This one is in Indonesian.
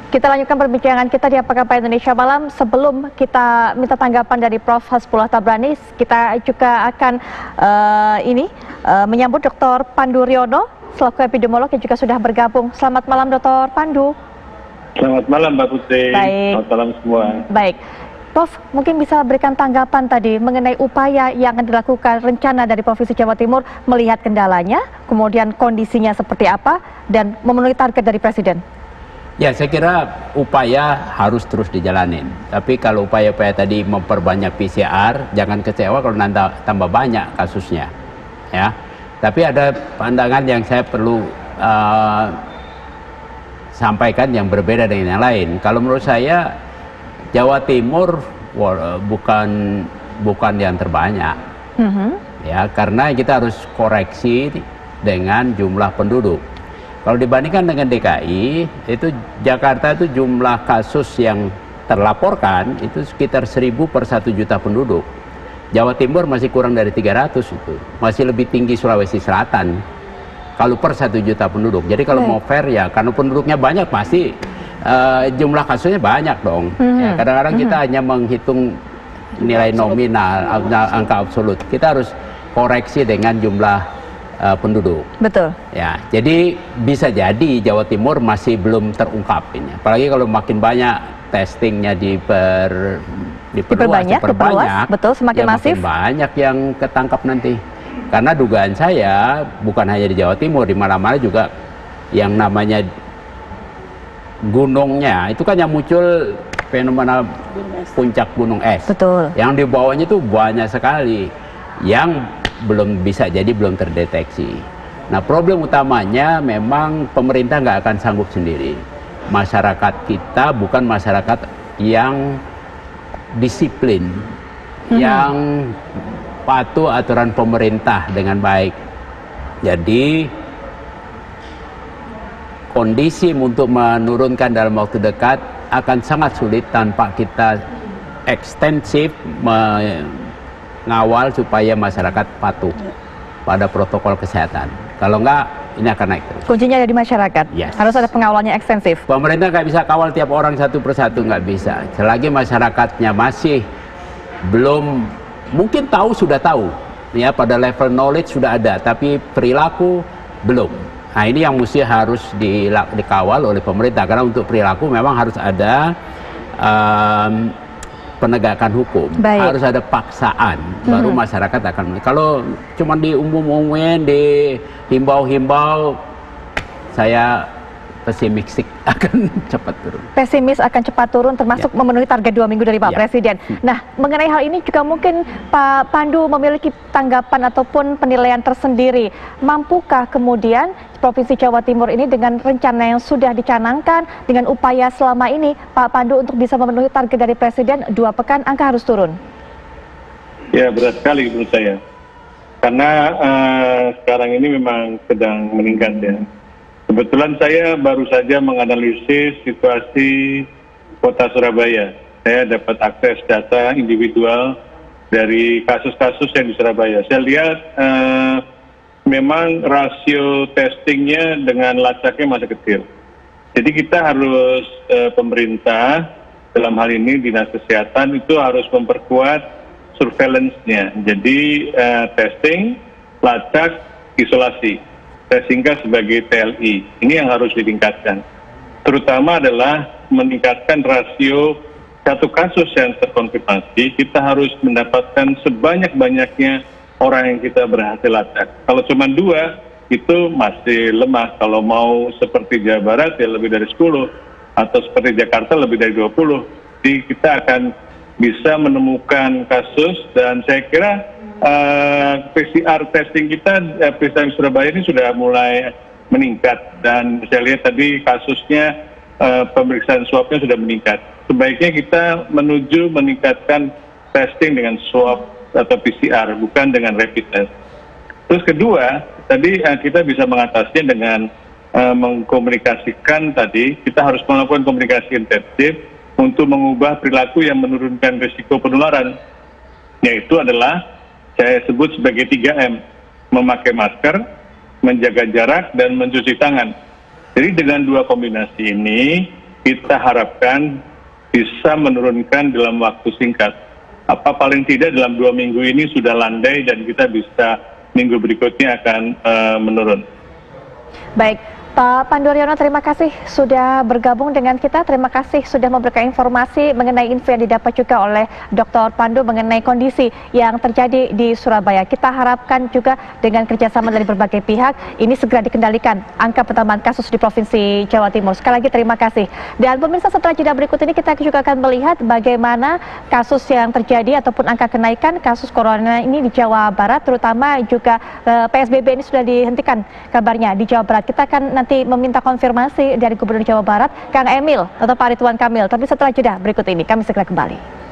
Kita lanjutkan perbincangan kita di Apa Kabar Indonesia Malam. Sebelum kita minta tanggapan dari Prof. Hasbullah Tabrani, kita juga akan menyambut Dr. Pandu Riono selaku epidemiolog yang juga sudah bergabung. Selamat malam Dr. Pandu. Selamat malam Mbak Putri. Baik. Selamat malam semua. Baik. Prof, mungkin bisa berikan tanggapan tadi mengenai upaya yang akan dilakukan rencana dari Provinsi Jawa Timur melihat kendalanya, kemudian kondisinya seperti apa, dan memenuhi target dari Presiden. Ya, saya kira upaya harus terus dijalanin. Tapi kalau upaya-upaya tadi memperbanyak PCR, jangan kecewa kalau nanti tambah banyak kasusnya. Ya, tapi ada pandangan yang saya perlu sampaikan yang berbeda dengan yang lain. Kalau menurut saya Jawa Timur bukan yang terbanyak. Ya, karena kita harus koreksi dengan jumlah penduduk. Kalau dibandingkan dengan DKI, itu Jakarta itu jumlah kasus yang terlaporkan itu sekitar 1.000 per 1 juta penduduk. Jawa Timur masih kurang dari 300 itu. Masih lebih tinggi Sulawesi Selatan kalau per 1 juta penduduk. Jadi kalau mau fair ya, karena penduduknya banyak pasti jumlah kasusnya banyak dong. Ya, kadang-kadang kita hanya menghitung nilai nominal, angka absolut. Kita harus koreksi dengan jumlah penduduk. Betul. Ya, jadi bisa jadi Jawa Timur masih belum terungkap ini. Apalagi kalau makin banyak testingnya diperbanyak, betul, semakin ya masif. Makin banyak yang ketangkap nanti. Karena dugaan saya bukan hanya di Jawa Timur, di mana-mana juga yang namanya gunungnya itu kan yang muncul fenomena puncak gunung es. Betul. Yang di bawahnya itu banyak sekali yang belum terdeteksi. Nah, problem utamanya memang pemerintah nggak akan sanggup sendiri. Masyarakat kita bukan masyarakat yang disiplin, yang patuh aturan pemerintah dengan baik. Jadi kondisi untuk menurunkan dalam waktu dekat akan sangat sulit tanpa kita ekstensif mengawal supaya masyarakat patuh pada protokol kesehatan. Kalau enggak, ini akan naik terus. Kuncinya ada di masyarakat. Yes. Harus ada pengawalannya ekstensif. Pemerintah nggak bisa kawal tiap orang satu persatu, nggak bisa. Selagi masyarakatnya masih belum, mungkin sudah tahu, ya pada level knowledge sudah ada, tapi perilaku belum. Nah, ini yang harus dikawal oleh pemerintah, karena untuk perilaku memang harus ada penegakan hukum. Baik. Harus ada paksaan, baru masyarakat akan. Kalau cuma diumum-umumin, dihimbau-himbau, saya pesimistik akan cepat turun. Pesimis akan cepat turun, termasuk memenuhi target 2 minggu dari Pak Presiden. Nah, mengenai hal ini juga mungkin Pak Pandu memiliki tanggapan ataupun penilaian tersendiri. Mampukah kemudian Provinsi Jawa Timur ini dengan rencana yang sudah dicanangkan, dengan upaya selama ini, Pak Pandu, untuk bisa memenuhi target dari Presiden 2 pekan, angka harus turun? Ya, berat sekali menurut saya. Karena sekarang ini memang sedang meningkat ya. Kebetulan saya baru saja menganalisis situasi Kota Surabaya. Saya dapat akses data individual dari kasus-kasus yang di Surabaya. Saya lihat memang rasio testingnya dengan lacaknya masih kecil. Jadi kita harus, pemerintah dalam hal ini Dinas Kesehatan itu harus memperkuat surveillance-nya. Jadi testing, lacak, isolasi. Saya singkat sebagai TLI. Ini yang harus ditingkatkan. Terutama adalah meningkatkan rasio satu kasus yang terkonfirmasi, kita harus mendapatkan sebanyak-banyaknya orang yang kita berhasil lacak. Kalau cuma 2, itu masih lemah. Kalau mau seperti Jawa Barat ya lebih dari 10, atau seperti Jakarta lebih dari 20. Jadi kita akan bisa menemukan kasus, dan saya kira PCR testing kita, PCR Surabaya ini sudah mulai meningkat, dan saya lihat tadi kasusnya, pemeriksaan swabnya sudah meningkat. Sebaiknya kita menuju meningkatkan testing dengan swab atau PCR, bukan dengan rapid test. Terus kedua, tadi kita bisa mengatasinya dengan mengkomunikasikan tadi, kita harus melakukan komunikasi intensif untuk mengubah perilaku yang menurunkan risiko penularan, yaitu adalah saya sebut sebagai 3M, memakai masker, menjaga jarak, dan mencuci tangan. Jadi dengan 2 kombinasi ini, kita harapkan bisa menurunkan dalam waktu singkat. Paling tidak dalam 2 minggu ini sudah landai dan kita bisa minggu berikutnya akan menurun. Baik, Pak Pandu Riono, terima kasih sudah bergabung dengan kita. Terima kasih sudah memberikan informasi mengenai info yang didapat juga oleh Dr. Pandu mengenai kondisi yang terjadi di Surabaya. Kita harapkan juga dengan kerjasama dari berbagai pihak, ini segera dikendalikan angka pertambahan kasus di Provinsi Jawa Timur. Sekali lagi terima kasih. Dan pemirsa, setelah jeda berikut ini kita juga akan melihat bagaimana kasus yang terjadi ataupun angka kenaikan kasus corona ini di Jawa Barat, terutama juga PSBB ini sudah dihentikan kabarnya di Jawa Barat. Kita akan nanti meminta konfirmasi dari Gubernur Jawa Barat, Kang Emil atau Pak Ridwan Kamil. Tapi setelah jeda berikut ini, kami segera kembali.